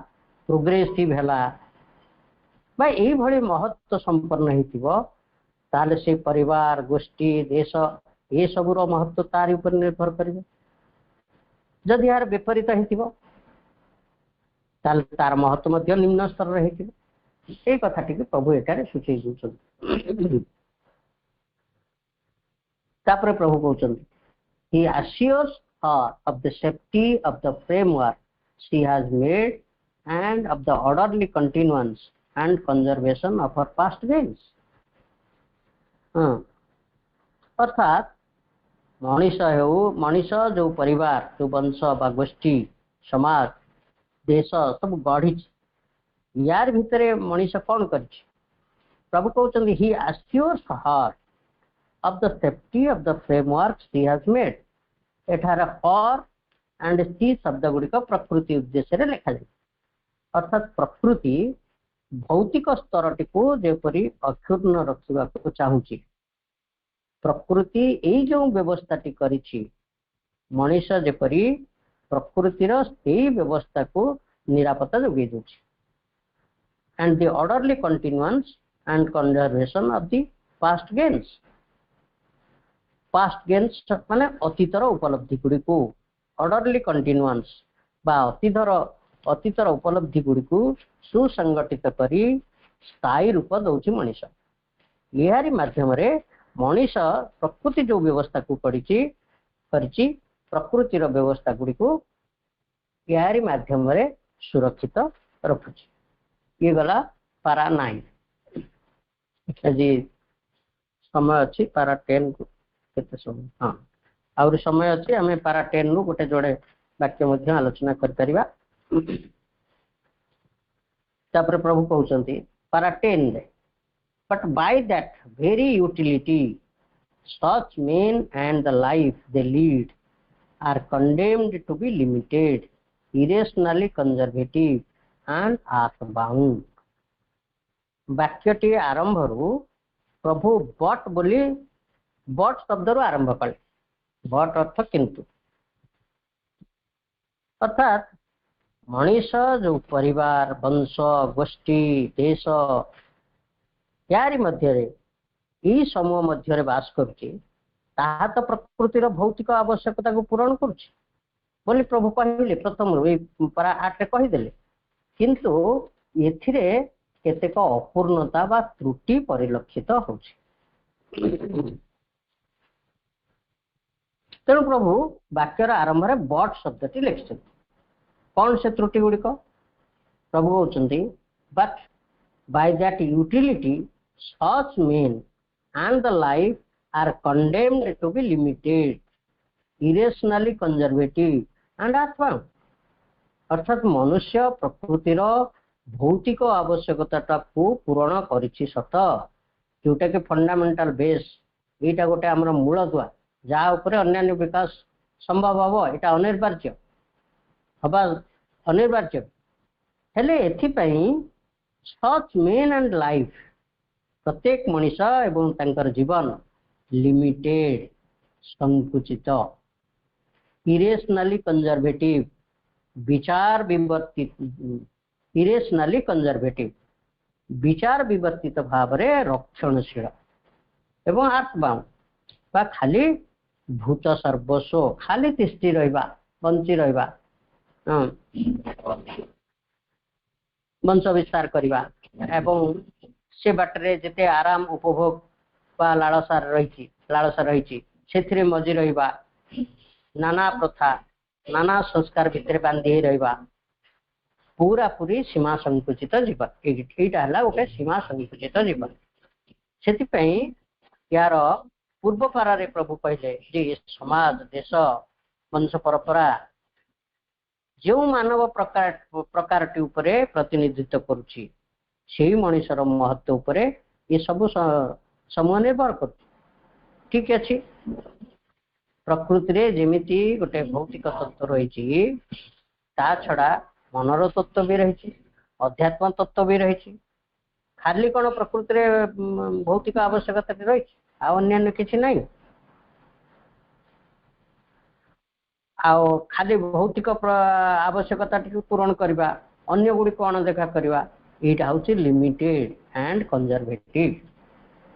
प्रोग्रेसिव है बा यही भली महत्व संपन्न होता से परिवार गोष्ठी देश ये सबूर महत्व तार उपर निर्भर करें। जदि यार विपरीत हो तार महत्व निम्न स्तर रही ये कथाटी प्रभु एटारे सूचई दूसरी। तापर प्रभु कहते he assures her of the safety of the framework she has made and of the orderly continuance and conservation of our past gains. अर्थात मनीष जो परिवार जो वंश बा गोष्ठी समाज देश सब गढ़ी यार भितर मनीष कौन कर प्रभु कहते ही assures her of the safety of the frameworks he has made. एठार फॉर एंड सी शब्द गुड़िक प्रकृति उद्देश्य लिखा जाए अर्थात प्रकृति भौतिक स्तर को जेपरी अक्षुण्ण रखा चाहूँगी प्रकृति यही जो व्यवस्था करी मनीष जेपरी प्रकृतिर यही व्यवस्था को निरापत्ता जोगे दूसरी and the orderly continuance and conservation of the past gains माने अतीतर उपलब्धि गुड़ी को ऑर्डरली कंटिन्यूअंस बा अतीतर उपलब्धि गुड़ी को सुसंगठित करी स्थायी रूप दौची मनीष यारी माध्यम मनीष प्रकृति जो व्यवस्था को करी प्रकृतिर व्यवस्था गुड़ी को यारी माध्यम सुरक्षित रखुची ये गला पारा 9 आज समय अच्छी पारा 10 को केते समय हाँ आउर समय अच्छी आम पारा 10 रु गोटे जोड़े वाक्य आलोचना करिपरिबा तापर प्रभु कहउचंती पारा 10 रे but by that very utility such men and the life they lead are condemned to be limited, irrationally conservative and earthbound. वाक्यटी आरंभ रु प्रभु बट बोली बट शब्द रु आरंभ कले बट अर्थ किंतु अर्थात मनीष जो परिवार वंश गोष्ठी देश यारी मध्य यही समूह मध्य बास करुच्ची ताहा तो प्रकृतिर भौतिक आवश्यकता को पूरण करुच्ची बोली प्रभु कहले प्रथम पारा 8 रे कहीदेले किंतु एथिरे केतेक अपूर्णता बा त्रुटि परिलक्षित होछि तेणु प्रभु वाक्यर आरंभ रे बट शब्दटी लिखिछन कौन से त्रुटि गुड़िक प्रभु कहउचंती but by that utility such men and the life are condemned to be limited, irrationally conservative and earthbound. अर्थात मनुष्य प्रकृतिर भौतिक आवश्यकता को पूरण करिछि सत जोटा कि फंडामेंटल बेस एटा गोटे हमर मूल दुआ जहाँ ऊपर अन्य विकास संभव हबो एटा अनिवार्य हबा अनिवार्य हेले एथिपई such men and life प्रत्येक मनीष एवं तांकर जीवन लिमिटेड संकुचित इरेशनली कंजर्वेटिव विचार विवर्तित इरेशनली कंजर्वेटिव विचार विवर्तित भाव रे रक्षणशील एवं आत्माउंड बा खाली भूत सर्वस्व खाली तिष्ठि रहिबा बंची रहिबा वंश विस्तार करवा एवं से बाटरे जेते आराम उपभोग बा लालसा रही से मजी रहिबा नाना प्रथा नाना संस्कार भितर बांधी रहिबा पूरा पूरी सीमा संकुचित जीवन एटा हला गोटे सीमा संकुचित जीवन सेति यार पूर्व पारे प्रभु कहले जे समाज देश वंश परंपरा जो मानव प्रकारटी उपरे प्रतिनिधित्व करुछि सेही मनुष्यर महत्व उपरे ये सब समूह निर्भर कर ठीक अच्छी प्रकृति रे जेमिति गोटे भौतिक तत्व रही ता छड़ा मनर तत्व भी रही अध्यात्म तत्व भी रही खाली कौन प्रकृति रे भौतिक आवश्यकता रही अन्य किसी नहीं खाली भौतिक आवश्यकता पूरण करवा अन्य गुड़ी कौन देखा करवा यहाँ हूँ लिमिटेड एंड कंजर्वेटिव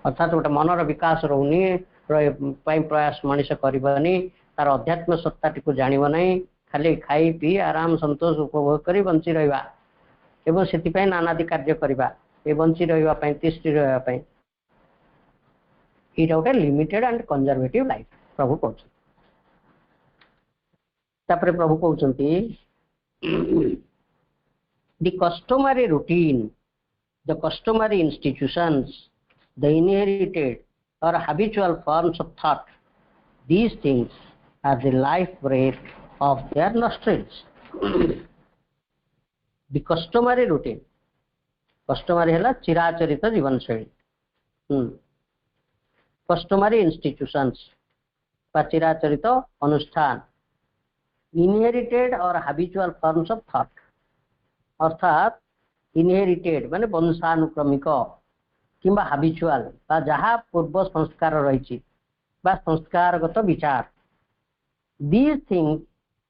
अर्थात गोटे मनर विकास रोनी प्रयास मनीष करनी तार अध्यात्म सत्ता टी जानव ना खाली खाई पी आराम संतोष उपभोग कर बंची रहा एवं से नानादि कार्य करवा बंची रही तिष्ठि रही यहाँ गोटे लिमिटेड एंड कंजर्वेटिव लाइफ प्रभु कहते तापर प्रभु कहते the customary routine, the customary institutions, the inherited or habitual forms of thought, these things are the life breath of their nostrils. The customary routine, customary है चिराचरित जीवन शैली, customary institutions चिराचरित अनुष्ठान, inherited or habitual forms of thought, अर्थात inherited माने वंशानुक्रमिक किंबा habitual बा जहाँ पूर्व संस्कार रही बा संस्कारगत विचार, these things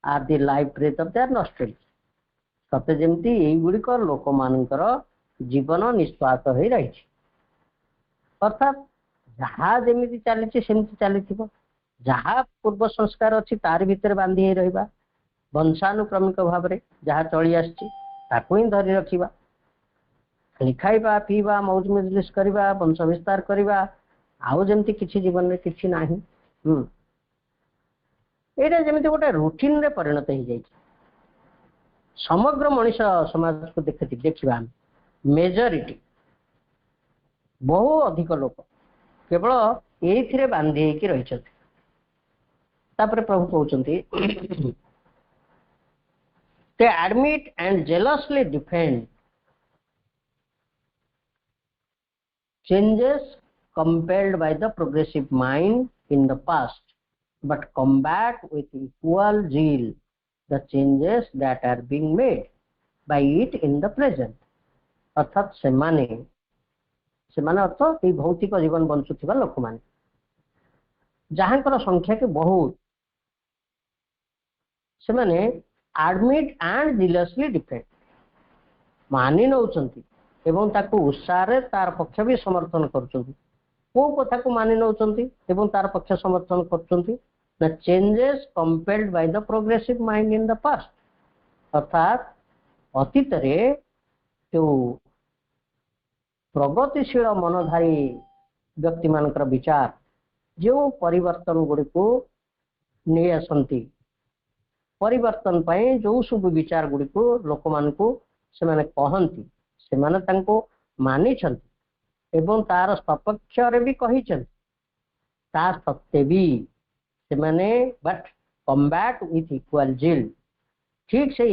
are the life breath of their nostrils. सत्य जमती यही गुड़िक लोक मानकर जीवन निश्वास हो रही, अर्थात जहाँ जमी चली चली जहाँ पूर्व संस्कार अच्छी तार भितर बांधी रहा, वंशानुक्रमिक भाव में जहाँ चली आसि धरी रखा, खाइबा पीवा मौज मजलिस करवा वंश विस्तार करवा, आउ जमती किसी जीवन में किसी ना, यहाँ जमी गोटे रूटीन रे परिणत हो जाए। समग्र मनीष समाज को देखा मेजोरिटी बहु अधिक लोक केवल ये बांधी रही। प्रभु कहते they admit and jealously defend changes compelled by the progressive mind in the past, but combat with equal zeal the changes that are being made by it in the present. अर्थात सेमाने अर्थ ये भौतिक जीवन बंचुवा लोक मान जहांकर संख्या के बहुत से माने एडमिट एंड जिलसली डिफेंड मानि नौचंती एवं ताकू उत्साह तार पक्ष भी समर्थन करचंती। को कथा को मानि नौचंती एवं तार पक्ष समर्थन करचंती ना changes compelled by the progressive mind in the past, अर्थात अतीत रे जो प्रगतिशील मनधारी व्यक्ति मानकर विचार जो परिवर्तन गुड़ी को नहीं आसंती, परिवर्तन पाए जो सब विचार गुड़ी को लोक मान को से माने कहंती से माने तांको मानी छंती एवं तार सपक्ष रे भी कही छंती, ता सत्य भी से माने बट कम्बैट विथ इक्वल जिल ठीक से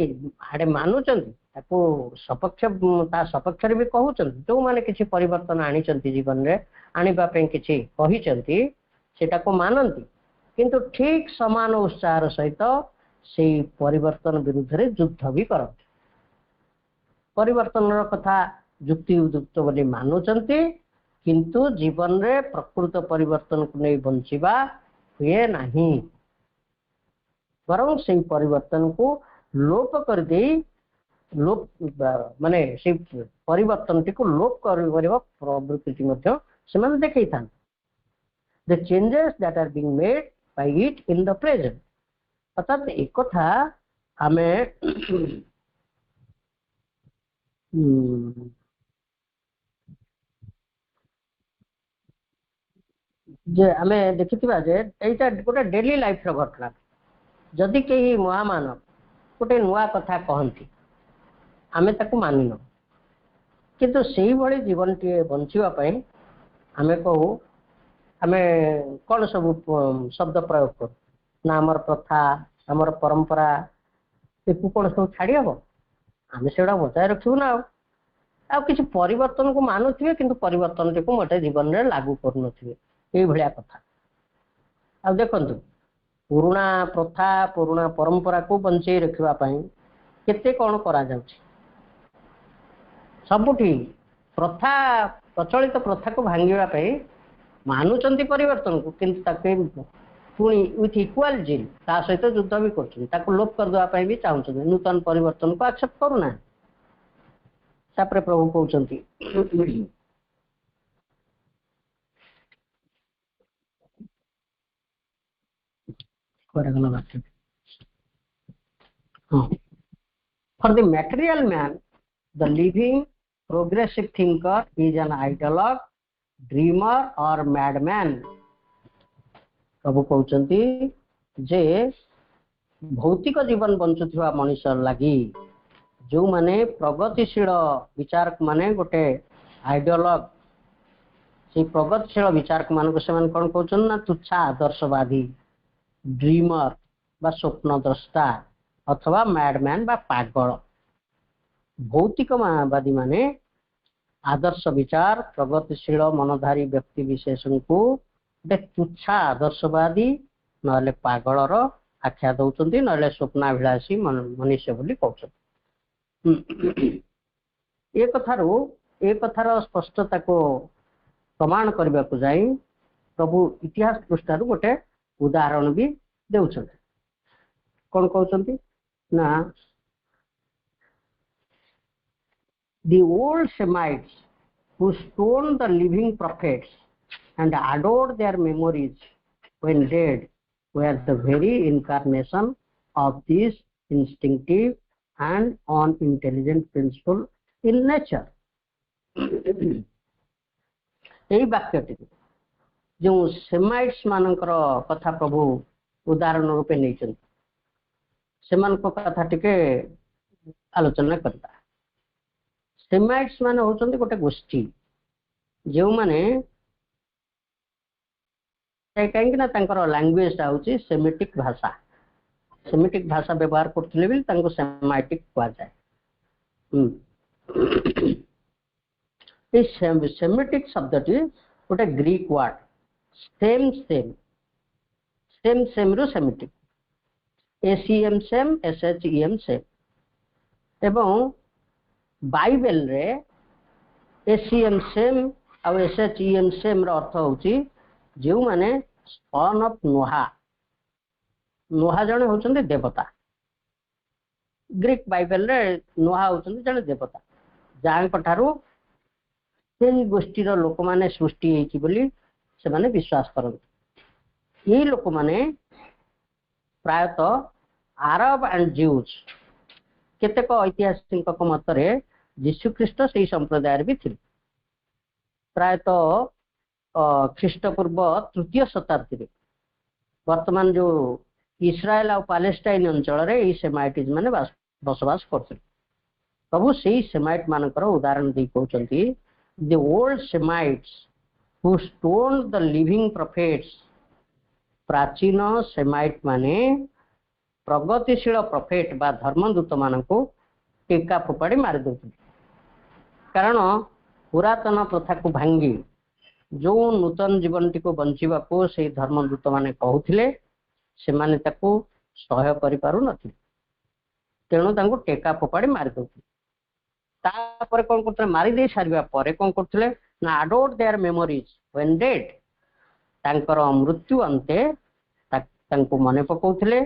आड़े मानुचंती ताको सपक्ष ता सपक्ष रे भी कहउचंती जो माने किछि परिवर्तन आनी चंती जीवन रे आनिबा पे किछि कही चंती सेटा को मानंती, किंतु ठीक समान उत्साह सहित से परिवर्तन विरुद्ध रे युद्ध भी करती। परिवर्तन कथा युक्ति युक्त बोली मानुचंती किंतु जीवन रे प्रकृत परिवर्तन को नहीं बंचिबा हुए नहीं, बरं से परिवर्तन को लोप कर दे लोप माने से परिवर्तन को लोप कर प्रवृत्ति मध्य से माने देखै than the changes that are being made by it in the present. अर्थात एक कथा हमें जे हमें देखिथिबा जे एटा गोटे डेली लाइफ रो घटना, जदि कहीं महामानव गोटे नुआ कथा कहती आमे ताकू मानिन, किंतु से भली जीवन टे बंचिबा आमे कहू आमे कौन सब शब्द प्रयोग करूँ ना आमर प्रथा आमर परंपरा कौन सब छाड़ी हम आम से बचाए रखू ना आ किसी परिवर्तन को मानुवे किंतु परिवर्तन टी मोटे जीवन में लागू कर भाया कथा। आ देखु पुराणा प्रथा पुराणा परंपरा को बंचे रखापी केते कौन करा सबुठी प्रथा प्रचलित प्रथा को भांगापी मानुचंती परिवर्तन को किंतु पुणी विथ इक्वाल जिल ता सहित युद्ध भी कर लोप करदेवाई भी चाहते नूतन परिवर्तन को एक्सेप्ट करूना। तापर प्रभु कहते for the material man the living progressive thinker is an ideologue dreamer और मैडमैन। प्रभु कहते जे भौतिक जीवन बंचुवा मनुष्य लगी जो माने प्रगतिशील विचारक माने गोटे आइडियोलॉग से प्रगतिशील विचारक मान से कौन कहते ना तुच्छा आदर्शवादी ड्रीमर बा स्वप्नद्रष्टा अथवा मैडमैन बा पागल। भौतिकवादी माने आदर्श विचार प्रगतिशील मनधारी व्यक्ति विशेष को गोटे तुच्छा आदर्शवादी नले पागलर आख्या दौरान ना स्वप्नाभिलाषी मनुष्य बोली कहते। ए कथार स्पष्टता को प्रमाण करने को जाई प्रभु इतिहास पृष्ठार गोटे उदाहरण भी देउछन। कौन कहते ना the old Semites who stoned the living prophets and adored their memories when dead were the very incarnation of this instinctive and unintelligent principle in nature। यही वाक्यटी जो सेमाइट्स मानकर कथा प्रभु उदाहरण रूपे नहीं कथा टिके आलोचना करता। सेमाइट्स माने होचंदी गोटे गोष्ठी जो माने कहीं ना तांकर लैंग्वेज टा होची सेमिटिक भाषा व्यवहार करथिले बिल तांको सेमाइटिक कहा जाए। इस सेमिटिक शब्दटी गोटे ग्रीक वर्ड सेम रो Semitic SEM Sem SHEM Sem एवं बाइबल रे एसीएम सेम और एसएचईएम सेम रो अर्थ होची जो माने सन ऑफ नोहा जने होचंदी देवता। ग्रीक बाइबल रे नोहा होचंदी जने देवता जान पठारू सेही गोष्ठीर लोक माने सृष्टि हेची बोली से माने विश्वास करते। ये लोक माने प्रायतः आरब एंड ज्यूज केतेक ऐतिहासिक मतरे जीशुख्रीष्ट से संप्रदाय भी थे। प्रायतः ख्रीष्टपूर्व तृतीय शताब्दी वर्तमान जो इस्राएल और पैलेस्टाइन अंचल रे सेमाइटिज माने बसवास करते। प्रभु से सेमाइट मानकर उदाहरण दे कहते the old Semites who stoned the living prophets. प्राचीन सेमाइट माने प्रगतिशील प्रोफेट बा धर्मदूत मान को टीका फोपाड़ी मारी दौते। कारण पुरातन प्रथा को भांगी जो नूतन जीवन टी को बंचिबा को से धर्मदूत माने कहूथिले से माने ताको सहाय करि पारु नथि तेणु तांको टेका फोपाड़ी मारी दौते। तापर कोन करथले मारी दे सारिबा परे कोन करथले ना adored their memories when dead. तांकर मृत्यु अंते तांको मने पकाउथिले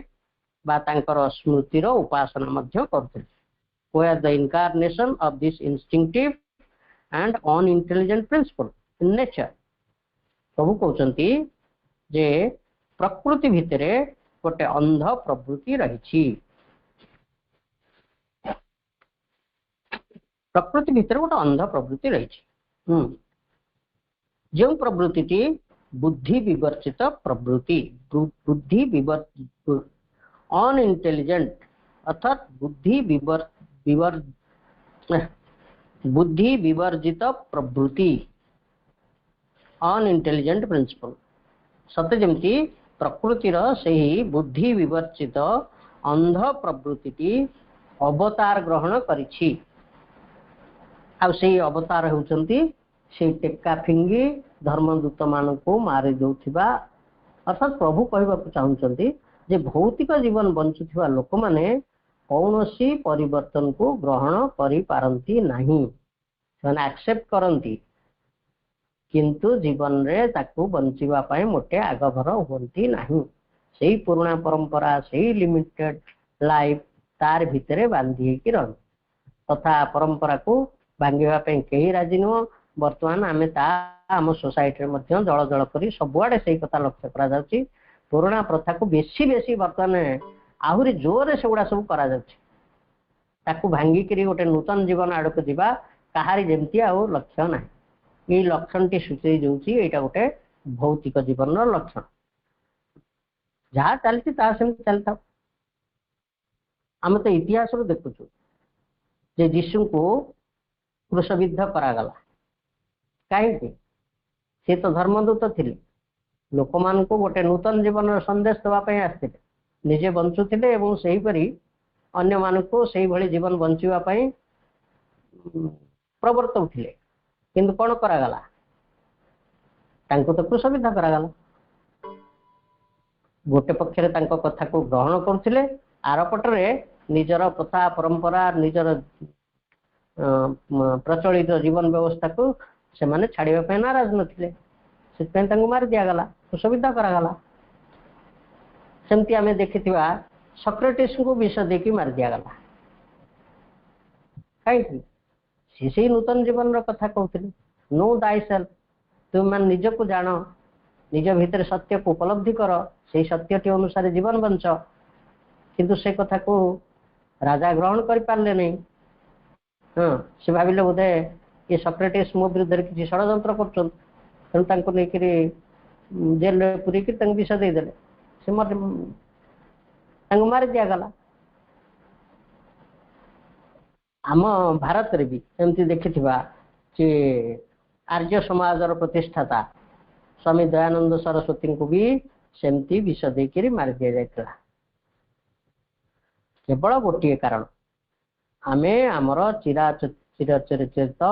बा तांकर स्मृतिर उपासना मध्य करथिले। were the incarnation of this instinctive and unintelligent principle in nature। प्रभु कहते जे प्रकृति भितरे गोटे अंध प्रवृत्ति रही। प्रकृति भितर गोटे अंध प्रवृत्ति रही जो प्रवृत्ति बुद्धि विवर्जित प्रवृत्ति बुद्धि अनइंटेलिजेंट अर्थात बुद्धि विवर्जित प्रवृत्ति अनइंटेलिजेंट प्रिंसिपल। सत्य जमती प्रकृतिर सही बुद्धि विवर्जित अंध प्रवृत्ति अवतार ग्रहण करिछि। आ से अवतार होउचंती से टेक्का फिंगी धर्मदूत मान को मारी दौथिबा। अर्थात प्रभु कहबाक चाहूचंती जे भौतिक जीवन बंचुथिबा लोक माने कौनसी परिवर्तन को ग्रहण करि पारंती नहीं। ସେମାନେ एक्सेप्ट करंती किंतु जीवन रे ताकू बंचिबा पाए मोटे आगभर होंती नहीं। सेही पुराना परंपरा सेही लिमिटेड लाइफ तार भितरे बांधी कि रह तथा परंपरा को भांगिबा पे केही राजी नुह। वर्तमान आमे ता आम सोसाइटी रे मध्य जळ जळ करी सबुआडे सेही कथा लक्ष्य करा जाउची। पुराना प्रथा को बेसी वर्तमान आहुरी जोर से गुड़ा सब करा जाउची। ताकू भांगी करी गोटे नूतन जीवन आड़क जीवा कहारी जेमती आ लक्ष्य ना। ये लक्षण टी सूचई जाउची एटा गोटे भौतिक जीवन लक्षण। जहाँ चलती ता सेमती चलता। आम तो इतिहास देखुचु जे यीशु को क्रूशबिद्ध करागला कहीं सी तो धर्मदूत थिले लोक मान को गोटे नूतन जीवन संदेश देवाई आसते निजे बंचुले और से अन्य मान को से भली जीवन बंचापी प्रवर्तौले किंतु कौन करागला तांको तो क्रूशबिद्ध करागला गोटे पक्षरे तांको कथा को ग्रहण करथिले आर पटरे निजर प्रथा परंपरा निजर प्रचलित जीवन व्यवस्था को से माने छाड़िबा पे नाराज नथिले से मारी दिगला क्रूशबिद्ध करागला सेमती आमे देखिथिबा सक्रेटिस को विष देकी मारी दिगला कहीं से नूतन जीवन कथा कहते नो दाई सेल्फ तुम मान निज को जान निज भितर सत्य को उपलब्धि कर से सत्यटी अनुसार जीवन बंच किंतु से कथा को राजा ग्रहण कर पारे नहीं हाँ से भाविले बोधे ये सक्रेटिस मो विरुद्ध किसी षड्यंत्र कर जेल पूरी विष देदे से मारी दिगला आम भारत रे भी एमती देखिथिबा जे आर्य समाजर प्रतिष्ठाता स्वामी दयानंद सरस्वती को भी सेमती विष देकर मारी दि जाता केवल गोटे कारण आमे आमर चिरचरित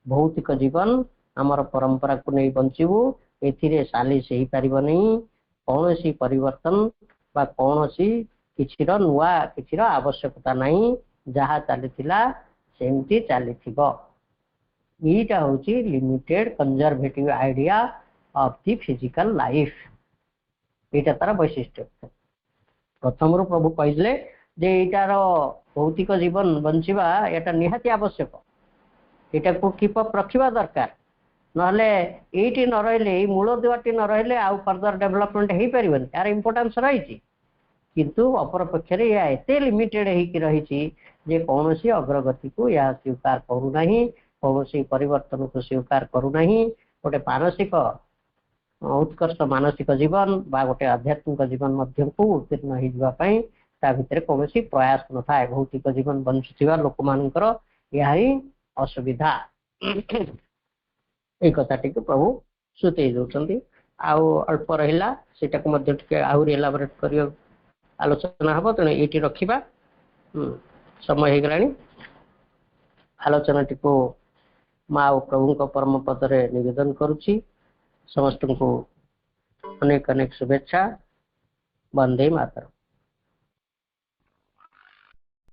भौतिक जीवन आमर परंपरा को नहीं बंचबू एथिरे सालिश हो पार नहीं कौन सी परिवर्तन बा कौन सी किछिर नुआ किछिर आवश्यकता नहीं जहाँ चलीथिला सेमती चलीथिबो यहीटा होची limited conservative idea of the physical life एटा तार वैशिष्ट्य प्रथम रू प्रभु कहले जे एटार भौतिक जीवन बंचिबा एटा निहाती आवश्यक एटा को कीप अप रखिबा दरकार नहले एटी न रहिले मूल दुआटी न रहिले आउ फर्दर डेवलपमेंट हे परिबन यार इंपोर्टेंस रही किंतु अपर पक्षरे या एते लिमिटेड हेकी रही जे कौन सी अग्रगति को या स्वीकार करू नहीं कौन सी परिवर्तन को स्वीकार करू नहीं गोटे मानसिक उत्कृष्ट मानसिक जीवन बा गोटे आध्यात्मिक जीवन मध्यम को उत्तीर्ण हो भितर कौन सी प्रयास न था भौतिक जीवन बंचुवा लोक मानकर यह ही असुविधा ये कथाटी को प्रभु सुतई दौरान आउ अल्प रहा से आहरी एलाबोरेट कर आलोचना हम तेणु ये रखा समय हो गला आलोचना टी को माँ और प्रभु परम पदरे निवेदन करुच्ची समस्त को अनेक अनेक शुभेच्छा वंदे मातरम।